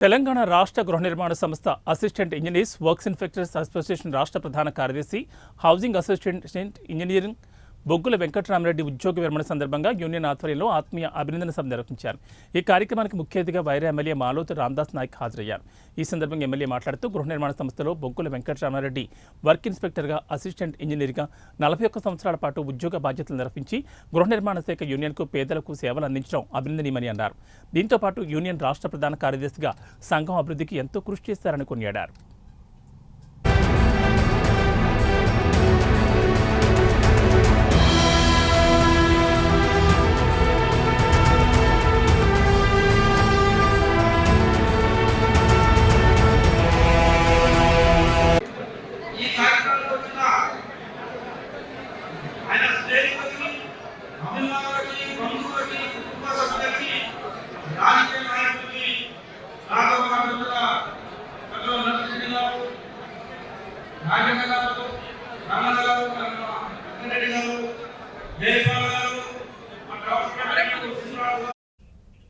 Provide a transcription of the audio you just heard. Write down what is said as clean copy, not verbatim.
తెలంగాణ రాష్ట్ర గృహ నిర్మాణ సంస్థ assistant engineers works inspectors association రాష్ట్ర ప్రధాన కార్యదర్శి హౌసింగ్ అసిస్టెంట్ ఇంజనీరింగ్ బొగ్గుల వెంకటరామరెడ్డి ఉద్యోగ విరమణ సందర్భంగా యూనియన్ ఆధ్వర్యంలో ఆత్మీయ అభినందన సభ నిర్వహించారు. ఈ కార్యక్రమానికి ముఖ్య అతిథిగా వైరా ఎమ్మెల్యే మాలోతు రామదాస్ నాయక్ హాజరయ్యారు. ఈ సందర్భంగా ఎమ్మెల్యే మాట్లాడుతూ గృహ నిర్మాణ సంస్థలో బొగ్గుల వెంకటరామరెడ్డి వర్క్ ఇన్స్పెక్టర్గా అసిస్టెంట్ ఇంజనీర్గా 41 సంవత్సరాల పాటు ఉద్యోగ బాధ్యతలు నిర్వహించి గృహ నిర్మాణ శాఖ యూనియన్కు పేదలకు సేవలు అందించడం అభినందనీయమని అన్నారు. దీంతో పాటు యూనియన్ రాష్ట్ర ప్రధాన కార్యదర్శిగా సంఘం అభివృద్ధికి ఎంతో కృషి చేస్తారని కొనియాడారు. రాజకీయాలు